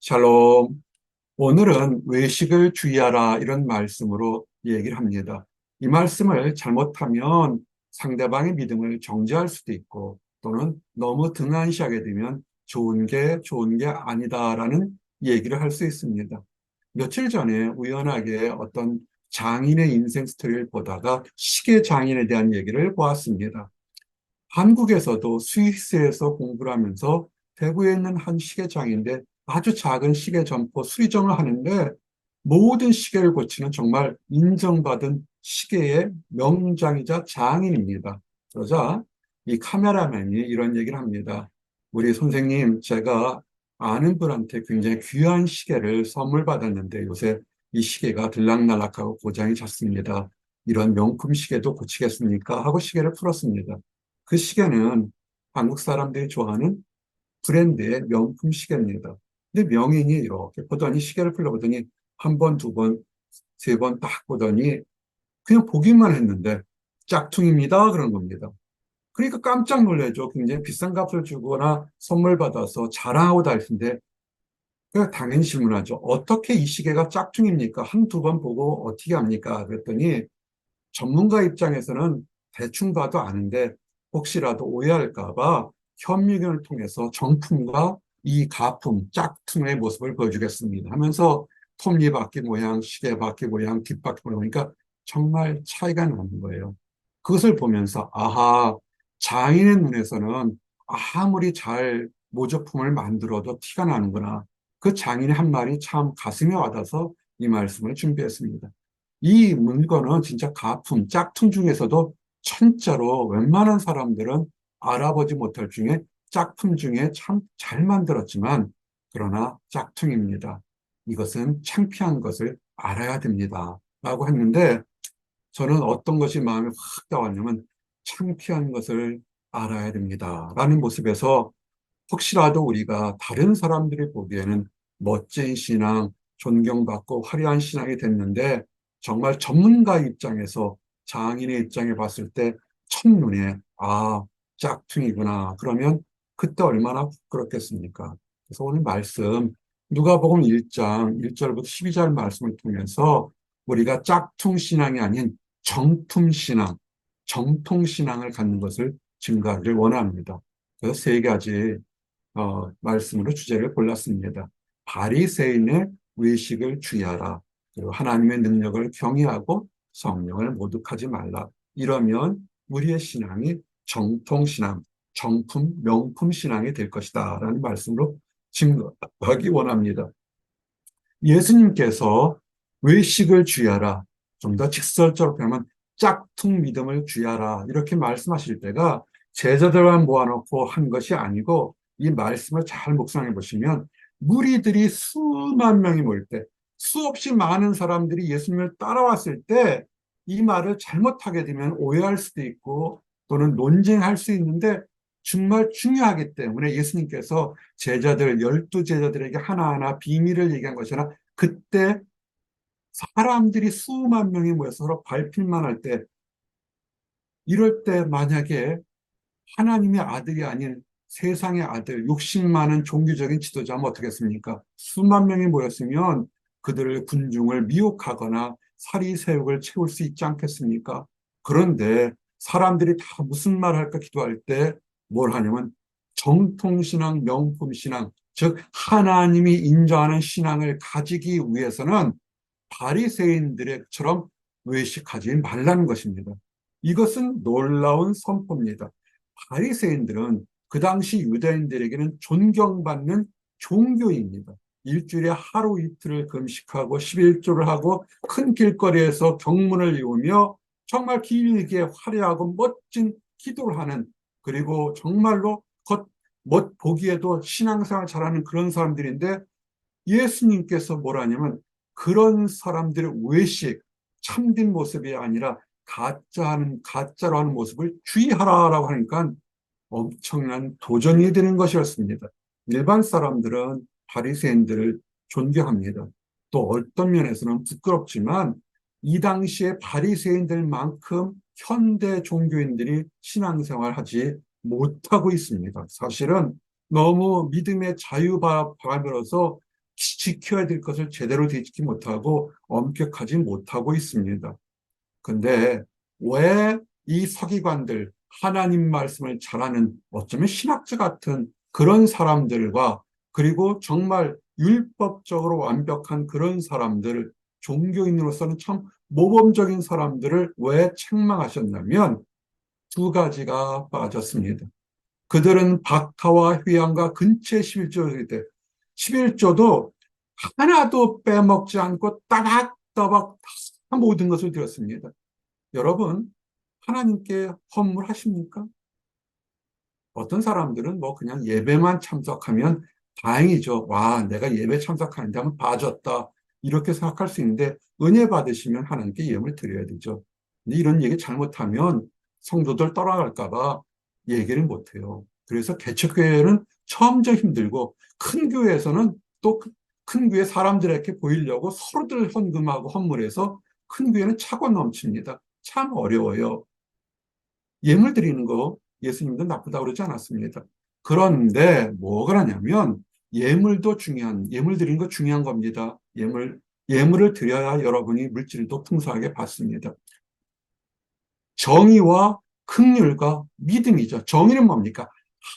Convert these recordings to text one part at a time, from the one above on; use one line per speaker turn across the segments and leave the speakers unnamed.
샬롬. 오늘은 외식을 주의하라 이런 말씀으로 얘기를 합니다. 이 말씀을 잘못하면 상대방의 믿음을 정죄할 수도 있고 또는 너무 등한시하게 되면 좋은 게 아니다라는 얘기를 할 수 있습니다. 며칠 전에 우연하게 어떤 장인의 인생 스토리를 보다가 시계 장인에 대한 얘기를 보았습니다. 한국에서도 스위스에서 공부를 하면서 대구에 있는 한 시계장인데 아주 작은 시계 점포 수리점을 하는데 모든 시계를 고치는 정말 인정받은 시계의 명장이자 장인입니다. 그러자 이 카메라맨이 이런 얘기를 합니다. 우리 선생님, 제가 아는 분한테 굉장히 귀한 시계를 선물 받았는데 요새 이 시계가 들락날락하고 고장이 잦습니다. 이런 명품 시계도 고치겠습니까? 하고 시계를 풀었습니다. 그 시계는 한국 사람들이 좋아하는 브랜드의 명품 시계입니다. 근데 명인이 이렇게 보더니 시계를 풀려보더니 한 번, 두 번, 세 번 딱 보더니 그냥 보기만 했는데 짝퉁입니다. 그런 겁니다. 그러니까 깜짝 놀라죠. 굉장히 비싼 값을 주거나 선물 받아서 자랑하고 다니는데 그냥 당연히 질문하죠. 어떻게 이 시계가 짝퉁입니까? 한두 번 보고 어떻게 합니까? 그랬더니 전문가 입장에서는 대충 봐도 아는데 혹시라도 오해할까 봐 현미경을 통해서 정품과 이 가품, 짝퉁의 모습을 보여주겠습니다 하면서 톱니바퀴 모양, 시계바퀴 모양, 뒷바퀴 모양 그러니까 정말 차이가 나는 거예요. 그것을 보면서 아하, 장인의 눈에서는 아무리 잘 모조품을 만들어도 티가 나는구나. 그 장인의 한 말이 참 가슴에 와닿아서 이 말씀을 준비했습니다. 이 물건은 진짜 가품, 짝퉁 중에서도 천자로 웬만한 사람들은 알아보지 못할 중에 짝품 중에 참 잘 만들었지만 그러나 짝퉁입니다. 이것은 창피한 것을 알아야 됩니다. 라고 했는데 저는 어떤 것이 마음에 확 다왔냐면 창피한 것을 알아야 됩니다. 라는 모습에서 혹시라도 우리가 다른 사람들이 보기에는 멋진 신앙, 존경받고 화려한 신앙이 됐는데 정말 전문가 입장에서 장인의 입장에 봤을 때 첫눈에 아, 짝퉁이구나. 그러면 그때 얼마나 부끄럽겠습니까? 그래서 오늘 말씀 누가복음 1장 1절부터 12절 말씀을 통해서 우리가 짝퉁 신앙이 아닌 정품 신앙, 정통 신앙을 갖는 것을 증거하기를 원합니다. 그래서 세 가지 말씀으로 주제를 골랐습니다. 바리새인의 외식을 주의하라. 그리고 하나님의 능력을 경외하고 성령을 모독하지 말라. 이러면 우리의 신앙이 정통신앙, 정품, 명품 신앙이 될 것이다. 라는 말씀으로 증거하기 원합니다. 예수님께서 외식을 주의하라. 좀 더 직설적으로 표현하면 짝퉁 믿음을 주의하라. 이렇게 말씀하실 때가 제자들만 모아놓고 한 것이 아니고 이 말씀을 잘 묵상해 보시면 무리들이 수만 명이 모일 때 수없이 많은 사람들이 예수님을 따라왔을 때 이 말을 잘못하게 되면 오해할 수도 있고 또는 논쟁할 수 있는데 정말 중요하기 때문에 예수님께서 제자들, 12제자들에게 하나하나 비밀을 얘기한 것이나 그때 사람들이 수만 명이 모여서 서로 발필만 할 때, 이럴 때 만약에 하나님의 아들이 아닌 세상의 아들, 욕심 많은 종교적인 지도자면 어떻겠습니까? 수만 명이 모였으면 그들을 군중을 미혹하거나 사리새욕을 채울 수 있지 않겠습니까? 그런데 사람들이 다 무슨 말 할까 기도할 때 뭘 하냐면 정통신앙, 명품신앙, 즉 하나님이 인정하는 신앙을 가지기 위해서는 바리새인들처럼 외식하지 말라는 것입니다. 이것은 놀라운 선포입니다. 바리새인들은 그 당시 유대인들에게는 존경받는 종교입니다. 일주일에 하루 이틀을 금식하고 11조를 하고 큰 길거리에서 경문을 이루며 정말 길게 화려하고 멋진 기도를 하는 그리고 정말로 멋 보기에도 신앙생활 잘하는 그런 사람들인데 예수님께서 뭐라냐면 그런 사람들의 외식, 참된 모습이 아니라 가짜로 하는 모습을 주의하라라고 하니까 엄청난 도전이 되는 것이었습니다. 일반 사람들은 바리새인들을 존경합니다. 또 어떤 면에서는 부끄럽지만 이 당시에 바리새인들만큼 현대 종교인들이 신앙생활하지 못하고 있습니다. 사실은 너무 믿음의 자유바람으로서 지켜야 될 것을 제대로 지키지 못하고 엄격하지 못하고 있습니다. 근데 왜 이 서기관들, 하나님 말씀을 잘하는 어쩌면 신학자 같은 그런 사람들과 그리고 정말 율법적으로 완벽한 그런 사람들, 종교인으로서는 참 모범적인 사람들을 왜 책망하셨냐면 두 가지가 빠졌습니다. 그들은 박하와 휘양과 근처의 11조일 때 11조도 하나도 빼먹지 않고 따박따박 다 모든 것을 드렸습니다. 여러분, 하나님께 헌물하십니까? 어떤 사람들은 뭐 그냥 예배만 참석하면 다행이죠. 와, 내가 예배 참석하는데 하면 봐줬다. 이렇게 생각할 수 있는데 은혜 받으시면 하나님께 예물 드려야 되죠. 근데 이런 얘기 잘못하면 성도들 떠나갈까 봐 얘기를 못해요. 그래서 개척교회는 처음부터 힘들고 큰 교회에서는 또 큰 교회 사람들에게 보이려고 서로들 헌금하고 헌물해서 큰 교회는 차고 넘칩니다. 참 어려워요. 예물 드리는 거 예수님도 나쁘다고 그러지 않았습니다. 그런데 뭐가 그러냐면 예물도 중요한, 예물 드리는 거 중요한 겁니다. 예물을 드려야 여러분이 물질도 풍성하게 받습니다. 정의와 긍휼과 믿음이죠. 정의는 뭡니까?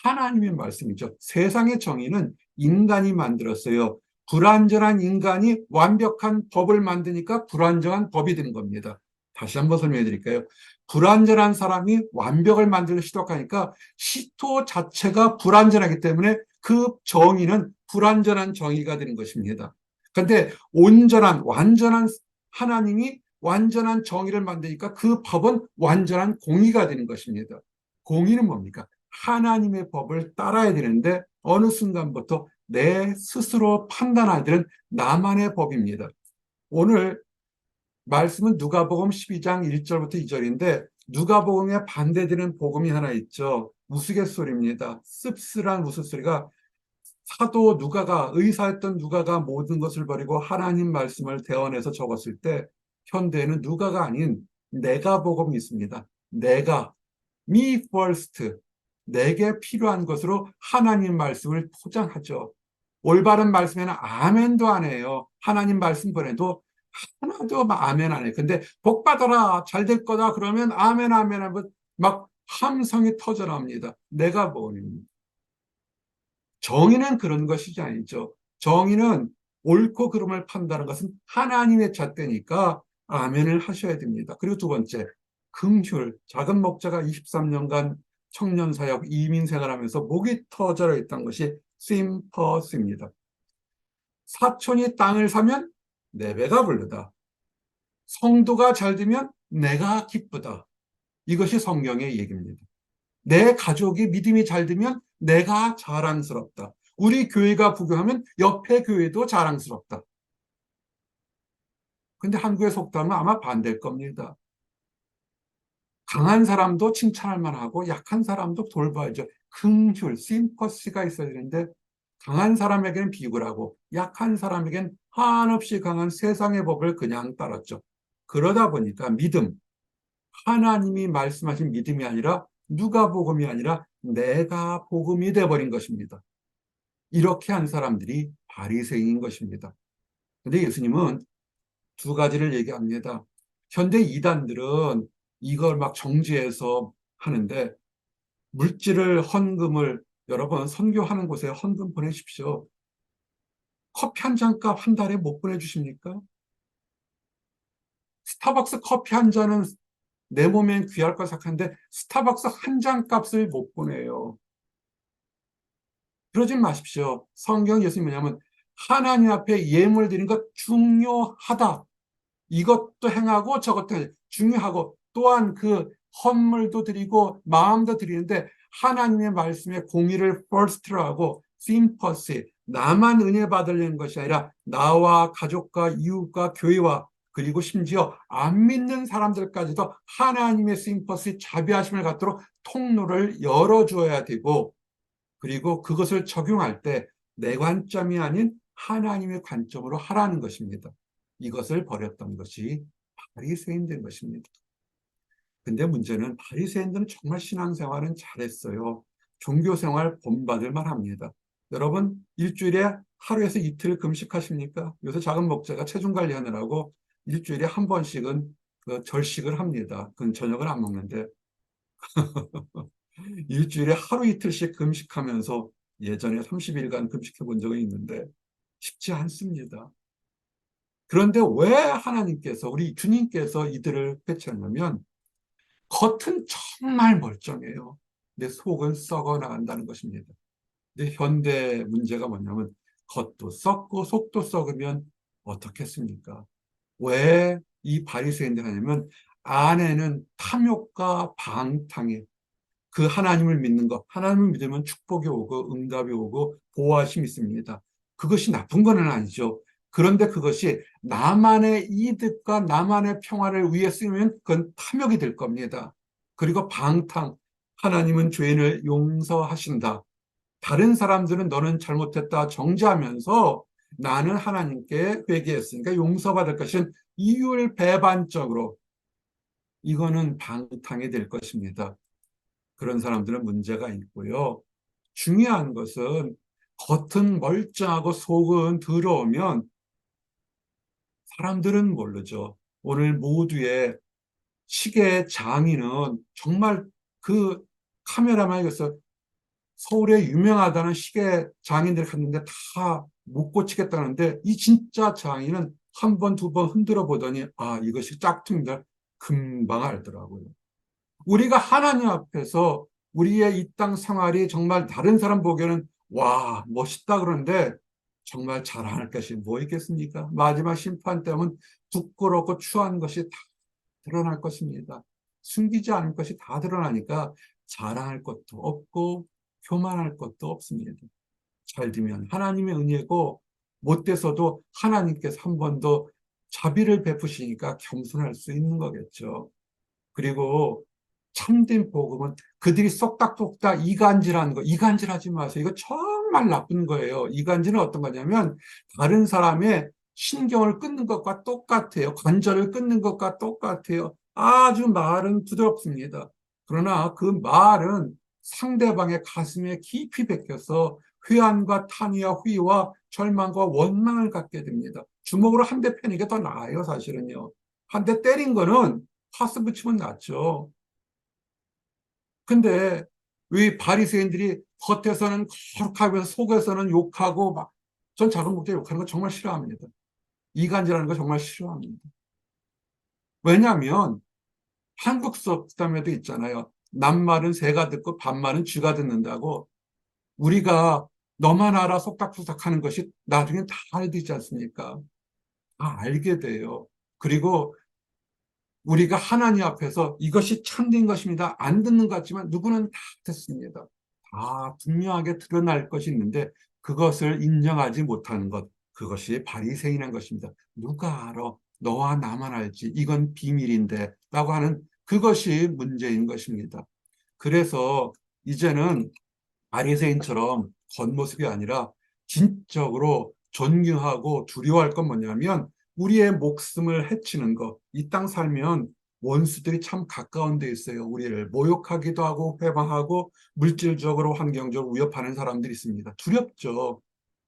하나님의 말씀이죠. 세상의 정의는 인간이 만들었어요. 불완전한 인간이 완벽한 법을 만드니까 불완전한 법이 되는 겁니다. 다시 한번 설명해 드릴까요? 불완전한 사람이 완벽을 만들려 시도하니까 시도 자체가 불완전하기 때문에 그 정의는 불완전한 정의가 되는 것입니다. 그런데 온전한, 완전한 하나님이 완전한 정의를 만드니까 그 법은 완전한 공의가 되는 것입니다. 공의는 뭡니까? 하나님의 법을 따라야 되는데 어느 순간부터 내 스스로 판단하기는 나만의 법입니다. 오늘 말씀은 누가복음 12장 1절부터 2절인데 누가복음에 반대되는 복음이 하나 있죠. 우스갯소리입니다. 씁쓸한 웃음소리가 사도 누가가 의사였던 누가가 모든 것을 버리고 하나님 말씀을 대언해서 적었을 때 현대에는 누가가 아닌 내가 복음이 있습니다. 내가 me first 내게 필요한 것으로 하나님 말씀을 포장하죠. 올바른 말씀에는 아멘도 안 해요. 하나님 말씀 보내도 하나도 아멘 안 해요. 근데 복 받아라 잘 될 거다 그러면 아멘 아멘 하면 막 함성이 터져 나옵니다. 내가 복음입니다. 정의는 그런 것이지 아니죠. 정의는 옳고 그름을 판단하는 것은 하나님의 잣대니까 아멘을 하셔야 됩니다. 그리고 두 번째, 긍휼. 작은 목자가 23년간 청년 사역, 이민 생활하면서 목이 터져라 있던 것이 심퍼스입니다. 사촌이 땅을 사면 내 배가 부르다. 성도가 잘 되면 내가 기쁘다. 이것이 성경의 얘기입니다. 내 가족이 믿음이 잘 되면 내가 자랑스럽다. 우리 교회가 부교하면 옆에 교회도 자랑스럽다. 근데 한국에 속담은 아마 반대일 겁니다. 강한 사람도 칭찬할 만하고 약한 사람도 돌봐야죠. 긍휼, 심퍼시가 있어야 되는데 강한 사람에게는 비굴하고 약한 사람에게는 한없이 강한 세상의 법을 그냥 따랐죠. 그러다 보니까 믿음, 하나님이 말씀하신 믿음이 아니라 누가 복음이 아니라 내가 복음이 돼버린 것입니다. 이렇게 한 사람들이 바리새인인 것입니다. 근데 예수님은 두 가지를 얘기합니다. 현대 이단들은 이걸 막 정죄해서 하는데 물질을 헌금을 여러분 선교하는 곳에 헌금 보내십시오. 커피 한 잔 값 한 달에 못 보내주십니까? 스타벅스 커피 한 잔은 내 몸엔 귀할 거 생각하는데 스타벅스 한 잔 값을 못 보내요. 그러지 마십시오. 성경 예수님 뭐냐면 하나님 앞에 예물 드리는 것 중요하다. 이것도 행하고 저것도 중요하고 또한 그 헌물도 드리고 마음도 드리는데 하나님의 말씀에 공의를 first로 하고 sympathy 나만 은혜 받으려는 것이 아니라 나와 가족과 이웃과 교회와 그리고 심지어 안 믿는 사람들까지도 하나님의 sympathy 자비하심을 갖도록 통로를 열어줘야 되고 그리고 그것을 적용할 때 내 관점이 아닌 하나님의 관점으로 하라는 것입니다. 이것을 버렸던 것이 바리새인된 것입니다. 근데 문제는 바리새인들은 정말 신앙생활은 잘했어요. 종교생활 본받을 만합니다. 여러분, 일주일에 하루에서 이틀 금식하십니까? 요새 작은 목자가 체중 관리하느라고 일주일에 한 번씩은 그 절식을 합니다. 그건 저녁을 안 먹는데 일주일에 하루 이틀씩 금식하면서 예전에 30일간 금식해 본 적이 있는데 쉽지 않습니다. 그런데 왜 하나님께서, 우리 주님께서 이들을 회개하냐면 겉은 정말 멀쩡해요. 내 속은 썩어 나간다는 것입니다. 근데 현대 문제가 뭐냐면 겉도 썩고 속도 썩으면 어떻겠습니까? 왜 이 바리새인들 하냐면 안에는 탐욕과 방탕에 그 하나님을 믿는 것, 하나님을 믿으면 축복이 오고 응답이 오고 보호하심이 있습니다. 그것이 나쁜 건 아니죠. 그런데 그것이 나만의 이득과 나만의 평화를 위해 쓰면 그건 탐욕이 될 겁니다. 그리고 방탕, 하나님은 죄인을 용서하신다. 다른 사람들은 너는 잘못했다 정죄하면서 나는 하나님께 회개했으니까 용서받을 것은 이율배반적으로 이거는 방탕이 될 것입니다. 그런 사람들은 문제가 있고요. 중요한 것은 겉은 멀쩡하고 속은 더러우면 사람들은 모르죠. 오늘 모두의 시계 장인은 정말 그 카메라만에서 서울에 유명하다는 시계 장인들 갔는데 다 못 고치겠다는데 이 진짜 장인은 한 번, 두 번 흔들어 보더니 아, 이것이 짝퉁이다. 금방 알더라고요. 우리가 하나님 앞에서 우리의 이 땅 생활이 정말 다른 사람 보기에는 와, 멋있다 그러는데 정말 자랑할 것이 뭐 있겠습니까? 마지막 심판 때면 부끄럽고 추한 것이 다 드러날 것입니다. 숨기지 않을 것이 다 드러나니까 자랑할 것도 없고 교만할 것도 없습니다. 잘 되면 하나님의 은혜고 못돼서도 하나님께서 한 번 더 자비를 베푸시니까 겸손할 수 있는 거겠죠. 그리고 참된 복음은 그들이 쏙닥쏙닥 이간질하는 거, 이간질하지 마세요. 이거 정말 나쁜 거예요. 이간질은 어떤 거냐면 다른 사람의 신경을 끊는 것과 똑같아요. 관절을 끊는 것과 똑같아요. 아주 말은 부드럽습니다. 그러나 그 말은 상대방의 가슴에 깊이 박혀서 회한과 탄의와 후회와 절망과 원망을 갖게 됩니다. 주먹으로 한 대 패는 게 더 나아요, 사실은요. 한 대 때린 거는 파스 붙이면 낫죠. 근데 왜 바리새인들이 겉에서는 거룩하면서 속에서는 욕하고 막, 전 작은 목자 욕하는 거 정말 싫어합니다. 이간질하는 거 정말 싫어합니다. 왜냐하면 한국 속담에도 있잖아요. 남말은 새가 듣고 반말은 쥐가 듣는다고. 우리가 너만 알아 속닥속닥 하는 것이 나중엔 다 알게 않습니까? 다 알게 돼요. 그리고 우리가 하나님 앞에서 이것이 참된 것입니다. 안 듣는 것 같지만 누구는 다 듣습니다. 다 분명하게 드러날 것이 있는데 그것을 인정하지 못하는 것, 그것이 바리새인한 것입니다. 누가 알아? 너와 나만 알지. 이건 비밀인데 라고 하는 그것이 문제인 것입니다. 그래서 이제는 바리새인처럼 겉모습이 아니라 진적으로 존경하고 두려워할 건 뭐냐면 우리의 목숨을 해치는 것. 이 땅 살면 원수들이 참 가까운 데 있어요. 우리를 모욕하기도 하고 회방하고 물질적으로 환경적으로 위협하는 사람들이 있습니다. 두렵죠.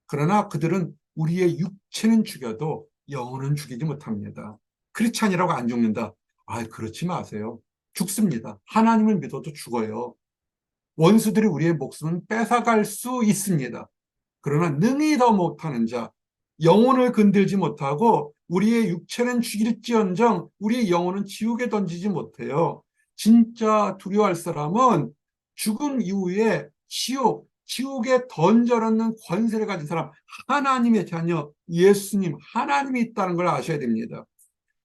그러나 그들은 우리의 육체는 죽여도 영혼은 죽이지 못합니다. 크리스찬이라고 안 죽는다. 아, 그렇지 마세요. 죽습니다. 하나님을 믿어도 죽어요. 원수들이 우리의 목숨은 뺏어갈 수 있습니다. 그러나 능히 더 못하는 자, 영혼을 건들지 못하고 우리의 육체는 죽일지언정 우리의 영혼은 지옥에 던지지 못해요. 진짜 두려워할 사람은 죽은 이후에 지옥에 던져놓는 권세를 가진 사람, 하나님의 자녀, 예수님, 하나님이 있다는 걸 아셔야 됩니다.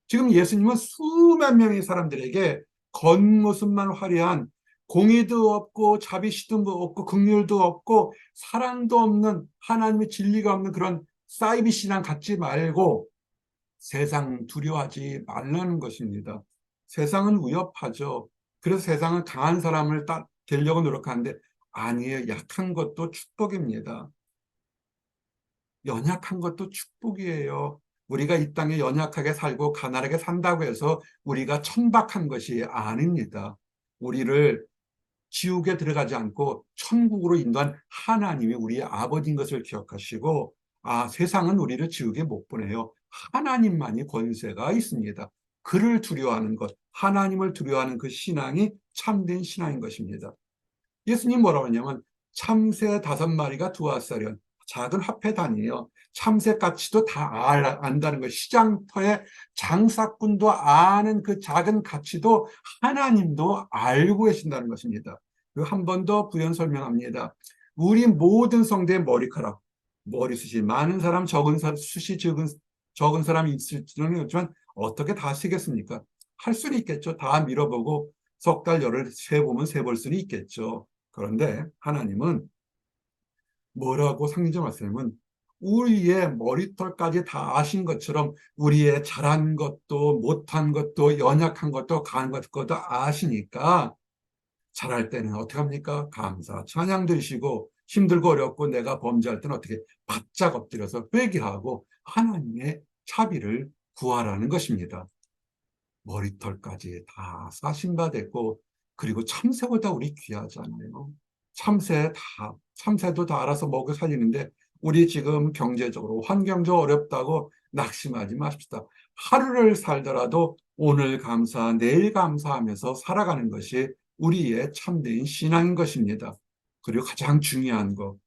지금 예수님은 수만 명의 사람들에게 겉모습만 화려한 공의도 없고 자비심도 없고 긍휼도 없고 사랑도 없는 하나님의 진리가 없는 그런 사이비 신앙 갖지 말고 세상 두려워하지 말라는 것입니다. 세상은 위협하죠. 그래서 세상은 강한 사람을 되려고 노력하는데 아니에요. 약한 것도 축복입니다. 연약한 것도 축복이에요. 우리가 이 땅에 연약하게 살고 가난하게 산다고 해서 우리가 천박한 것이 아닙니다. 우리를 지옥에 들어가지 않고 천국으로 인도한 하나님이 우리의 아버지인 것을 기억하시고, 아, 세상은 우리를 지옥에 못 보내요. 하나님만이 권세가 있습니다. 그를 두려워하는 것, 하나님을 두려워하는 그 신앙이 참된 신앙인 것입니다. 예수님 뭐라고 하냐면 참새 5마리가 두어살이요. 작은 화폐단이에요. 참새가치도 다 안다는 거예요. 시장터의 장사꾼도 아는 그 작은 가치도 하나님도 알고 계신다는 것입니다. 한 번 더 부연 설명합니다. 우리 모든 성대의 머리카락, 머리숱이 많은 사람, 숱이 적은 사람이 있을지는 없지만 어떻게 다 세겠습니까? 할 수는 있겠죠. 다 밀어보고 석 달, 열흘 세보면 세볼 수는 있겠죠. 그런데 하나님은 뭐라고 상징적 말씀은 우리의 머리털까지 다 아신 것처럼 우리의 잘한 것도 못한 것도 연약한 것도 강한 것도 아시니까 잘할 때는 어떻게 합니까? 감사, 찬양 드리시고 힘들고 어렵고 내가 범죄할 때는 어떻게 바짝 엎드려서 회개하고 하나님의 자비를 구하라는 것입니다. 머리털까지 다 싸신 바 됐고, 그리고 참새보다 우리 귀하잖아요. 참새도 다 알아서 먹여 살리는데 우리 지금 경제적으로 환경적으로 어렵다고 낙심하지 마십시다. 하루를 살더라도 오늘 감사, 내일 감사하면서 살아가는 것이 우리의 참된 신앙인 것입니다. 그리고 가장 중요한 것,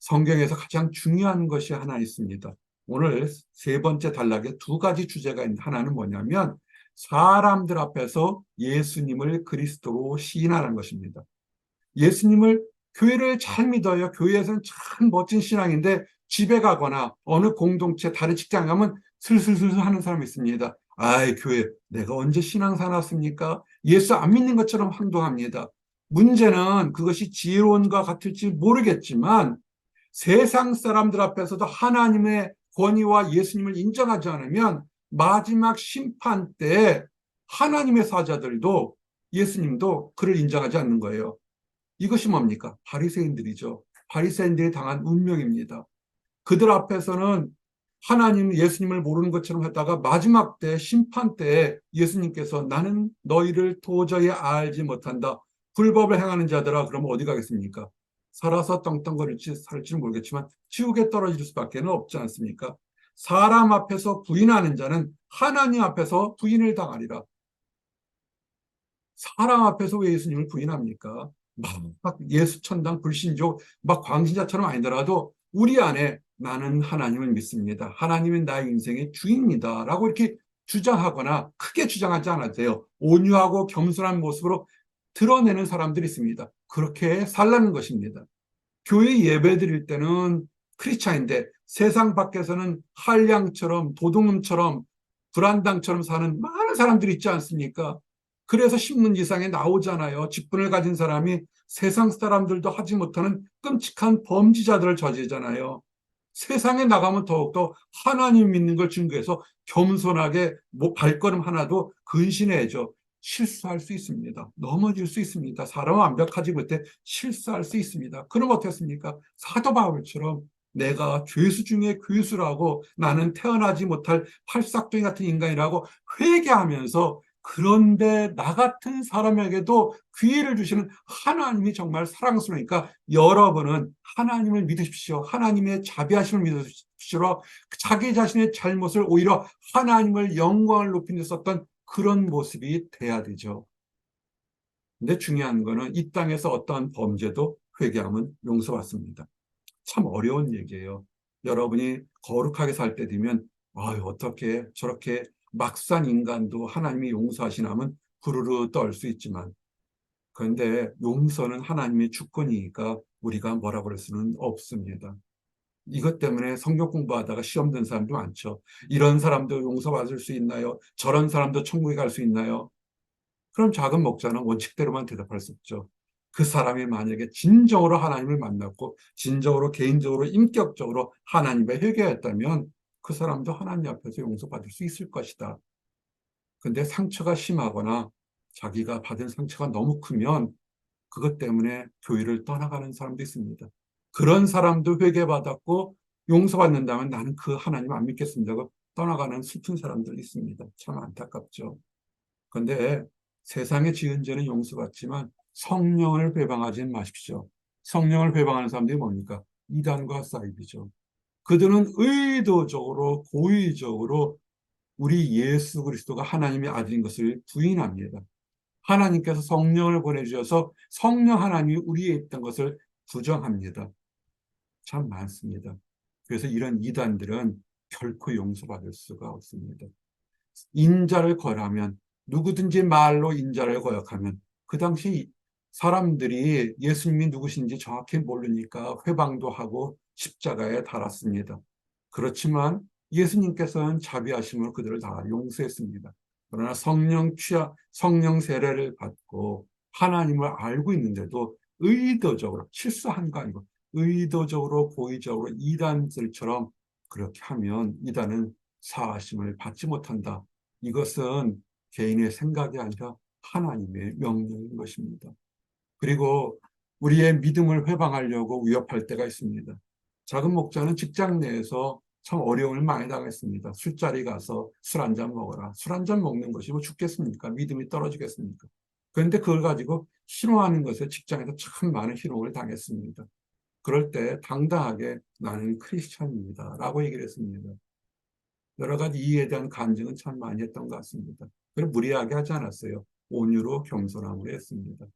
성경에서 가장 중요한 것이 하나 있습니다. 오늘 3번째 단락에 2가지 주제가 있는데, 하나는 뭐냐면 사람들 앞에서 예수님을 그리스도로 시인하는 것입니다. 예수님을, 교회를 잘 믿어요. 교회에서는 참 멋진 신앙인데 집에 가거나 어느 공동체, 다른 직장 가면 슬슬슬 하는 사람이 있습니다. 아이, 교회 내가 언제 신앙사 났습니까? 예수 안 믿는 것처럼 행동합니다. 문제는 그것이 지혜로운가 같을지 모르겠지만 세상 사람들 앞에서도 하나님의 권위와 예수님을 인정하지 않으면 마지막 심판 때 하나님의 사자들도 예수님도 그를 인정하지 않는 거예요. 이것이 뭡니까? 바리새인들이죠. 바리새인들이 당한 운명입니다. 그들 앞에서는 하나님, 예수님을 모르는 것처럼 했다가 마지막 때, 심판 때 예수님께서 나는 너희를 도저히 알지 못한다. 불법을 행하는 자들아, 그러면 어디 가겠습니까? 살아서 떵떵거릴지 살지 모르겠지만 지옥에 떨어질 수밖에 없지 않습니까? 사람 앞에서 부인하는 자는 하나님 앞에서 부인을 당하리라. 사람 앞에서 왜 예수님을 부인합니까? 막 예수 천당 불신족, 막 광신자처럼 아니더라도 우리 안에 나는 하나님을 믿습니다. 하나님은 나의 인생의 주인이다. 라고 이렇게 주장하거나 크게 주장하지 않아도 돼요. 온유하고 겸손한 모습으로 드러내는 사람들이 있습니다. 그렇게 살라는 것입니다. 교회 예배 드릴 때는 크리스찬인데 세상 밖에서는 한량처럼 도둑놈처럼 불안당처럼 사는 많은 사람들이 있지 않습니까? 그래서 신문지상에 나오잖아요. 직분을 가진 사람이 세상 사람들도 하지 못하는 끔찍한 범죄자들을 저지르잖아요. 세상에 나가면 더욱더 하나님 믿는 걸 증거해서 겸손하게 발걸음 하나도 근신해야죠. 실수할 수 있습니다. 넘어질 수 있습니다. 사람은 완벽하지 못해 실수할 수 있습니다. 그럼 어떻습니까? 사도 바울처럼 내가 죄수 중에 괴수라고, 나는 태어나지 못할 팔싹둥이 같은 인간이라고 회개하면서, 그런데 나 같은 사람에게도 기회를 주시는 하나님이 정말 사랑스러우니까 여러분은 하나님을 믿으십시오. 하나님의 자비하심을 믿으십시오. 자기 자신의 잘못을 오히려 하나님을 영광을 높이는 데 썼던 그런 모습이 돼야 되죠. 근데 중요한 거는 이 땅에서 어떠한 범죄도 회개하면 용서받습니다. 참 어려운 얘기예요. 여러분이 거룩하게 살 때 되면 아유, 어떻게 저렇게 막상 인간도 하나님이 용서하시나면 부르르 떨 수 있지만, 그런데 용서는 하나님의 주권이니까 우리가 뭐라고 할 수는 없습니다. 이것 때문에 성경 공부하다가 시험 든 사람도 많죠. 이런 사람도 용서받을 수 있나요? 저런 사람도 천국에 갈 수 있나요? 그럼 작은 목자는 원칙대로만 대답할 수 없죠. 그 사람이 만약에 진정으로 하나님을 만났고 진정으로 개인적으로 인격적으로 하나님의 회개했다면 그 사람도 하나님 앞에서 용서받을 수 있을 것이다. 근데 상처가 심하거나 자기가 받은 상처가 너무 크면 그것 때문에 교회를 떠나가는 사람도 있습니다. 그런 사람도 회개받았고 용서받는다면 나는 그 하나님 안 믿겠습니다 하고 떠나가는 슬픈 사람들이 있습니다. 참 안타깝죠. 그런데 세상에 지은 죄는 용서받지만 성령을 배방하지 마십시오. 성령을 배방하는 사람들이 뭡니까? 이단과 사이비죠. 그들은 의도적으로 고의적으로 우리 예수 그리스도가 하나님의 아들인 것을 부인합니다. 하나님께서 성령을 보내주셔서 성령 하나님이 우리에 있던 것을 부정합니다. 참 많습니다. 그래서 이런 이단들은 결코 용서받을 수가 없습니다. 인자를 거라면, 누구든지 말로 인자를 거역하면, 그 당시 사람들이 예수님이 누구신지 정확히 모르니까 회방도 하고 십자가에 달았습니다. 그렇지만 예수님께서는 자비하심으로 그들을 다 용서했습니다. 그러나 성령 세례를 받고 하나님을 알고 있는데도 의도적으로, 실수한 거 아니고 의도적으로 고의적으로 이단들처럼 그렇게 하면 이단은 사하심을 받지 못한다. 이것은 개인의 생각이 아니라 하나님의 명령인 것입니다. 그리고 우리의 믿음을 회방하려고 위협할 때가 있습니다. 작은 목자는 직장 내에서 참 어려움을 많이 당했습니다. 술자리 가서 술 한 잔 먹어라. 술 한 잔 먹는 것이 뭐 죽겠습니까? 믿음이 떨어지겠습니까? 그런데 그걸 가지고 희롱하는 것에 직장에서 참 많은 희롱을 당했습니다. 그럴 때 당당하게 나는 크리스찬입니다. 라고 얘기를 했습니다. 여러 가지 이해에 대한 간증은 참 많이 했던 것 같습니다. 그리고 무리하게 하지 않았어요. 온유로 겸손함으로 했습니다.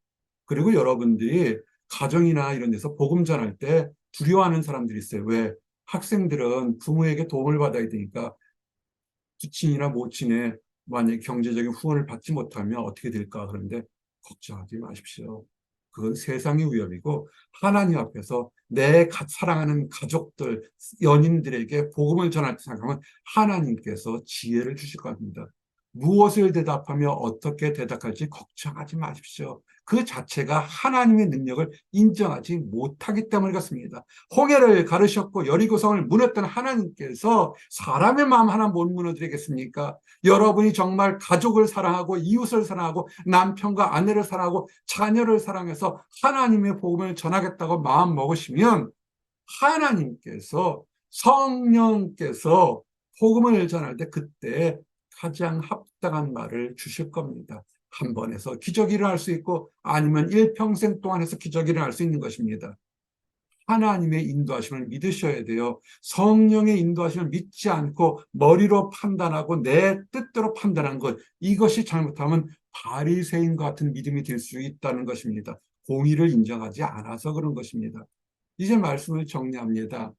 그리고 여러분들이 가정이나 이런 데서 복음 전할 때 두려워하는 사람들이 있어요. 왜? 학생들은 부모에게 도움을 받아야 되니까 부친이나 모친의 만약에 경제적인 후원을 받지 못하면 어떻게 될까? 그런데 걱정하지 마십시오. 그건 세상의 위협이고 하나님 앞에서 내 사랑하는 가족들, 연인들에게 복음을 전할 때 생각하면 하나님께서 지혜를 주실 겁니다. 무엇을 대답하며 어떻게 대답할지 걱정하지 마십시오. 그 자체가 하나님의 능력을 인정하지 못하기 때문에 그렇습니다. 홍해를 가르셨고 여리고성을 무너뜨린 하나님께서 사람의 마음 하나 못 무너뜨리겠습니까? 여러분이 정말 가족을 사랑하고 이웃을 사랑하고 남편과 아내를 사랑하고 자녀를 사랑해서 하나님의 복음을 전하겠다고 마음 먹으시면 하나님께서 성령께서 복음을 전할 때 그때 가장 합당한 말을 주실 겁니다. 한 번 해서 기적이 일어날 수 있고 아니면 일평생 동안 해서 기적이 일어날 수 있는 것입니다. 하나님의 인도하심을 믿으셔야 돼요. 성령의 인도하심을 믿지 않고 머리로 판단하고 내 뜻대로 판단한 것, 이것이 잘못하면 바리새인과 같은 믿음이 될 수 있다는 것입니다. 공의를 인정하지 않아서 그런 것입니다. 이제 말씀을 정리합니다.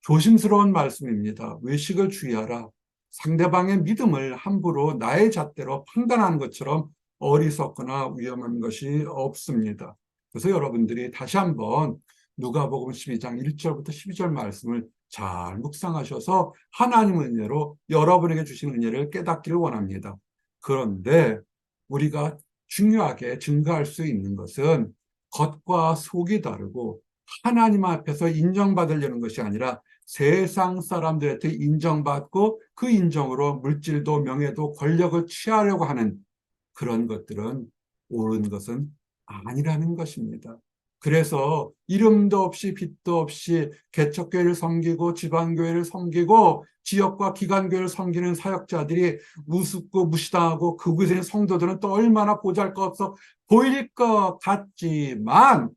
조심스러운 말씀입니다. 외식을 주의하라. 상대방의 믿음을 함부로 나의 잣대로 판단하는 것처럼 어리석거나 위험한 것이 없습니다. 그래서 여러분들이 다시 한번 누가복음 12장 1절부터 12절 말씀을 잘 묵상하셔서 하나님의 은혜로 여러분에게 주신 은혜를 깨닫기를 원합니다. 그런데 우리가 중요하게 증거할 수 있는 것은 겉과 속이 다르고 하나님 앞에서 인정받으려는 것이 아니라 세상 사람들한테 인정받고 그 인정으로 물질도 명예도 권력을 취하려고 하는 그런 것들은 옳은 것은 아니라는 것입니다. 그래서 이름도 없이 빛도 없이 개척교회를 섬기고 지방교회를 섬기고 지역과 기관교회를 섬기는 사역자들이 우습고 무시당하고 그곳의 성도들은 또 얼마나 보잘것없어 보일 것 같지만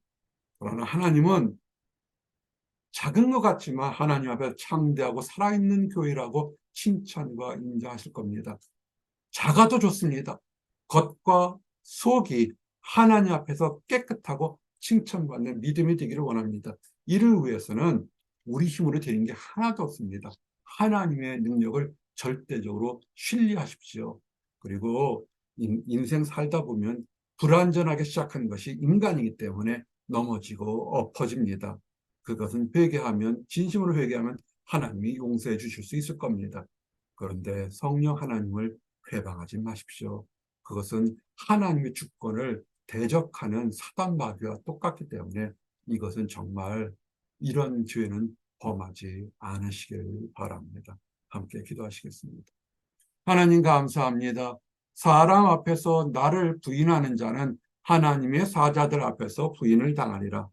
그러나 하나님은 작은 것 같지만 하나님 앞에 창대하고 살아있는 교회라고 칭찬과 인정하실 겁니다. 작아도 좋습니다. 겉과 속이 하나님 앞에서 깨끗하고 칭찬받는 믿음이 되기를 원합니다. 이를 위해서는 우리 힘으로 되는 게 하나도 없습니다. 하나님의 능력을 절대적으로 신뢰하십시오. 그리고 인생 살다 보면 불완전하게 시작한 것이 인간이기 때문에 넘어지고 엎어집니다. 그것은 회개하면, 진심으로 회개하면 하나님이 용서해 주실 수 있을 겁니다. 그런데 성령 하나님을 회방하지 마십시오. 그것은 하나님의 주권을 대적하는 사단 마귀와 똑같기 때문에 이것은 정말 이런 죄는 범하지 않으시길 바랍니다. 함께 기도하시겠습니다. 하나님 감사합니다. 사람 앞에서 나를 부인하는 자는 하나님의 사자들 앞에서 부인을 당하리라.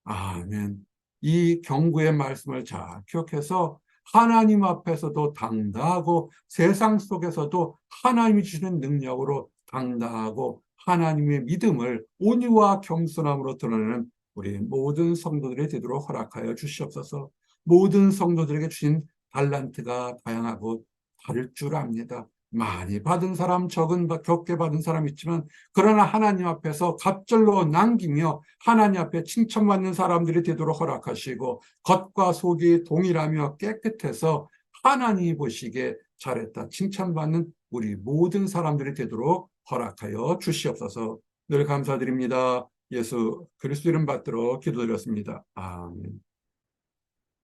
아멘. 이 경고의 말씀을 잘 기억해서 하나님 앞에서도 당당하고 세상 속에서도 하나님이 주시는 능력으로 당당하고 하나님의 믿음을 온유와 겸손함으로 드러내는 우리 모든 성도들이 되도록 허락하여 주시옵소서. 모든 성도들에게 주신 달란트가 다양하고 다를 줄 압니다. 많이 받은 사람, 적게 받은 사람 있지만, 그러나 하나님 앞에서 갑절로 남기며 하나님 앞에 칭찬받는 사람들이 되도록 허락하시고, 겉과 속이 동일하며 깨끗해서 하나님이 보시기에 잘했다 칭찬받는 우리 모든 사람들이 되도록 허락하여 주시옵소서. 늘 감사드립니다. 예수 그리스도 이름 받들어 기도드렸습니다. 아멘.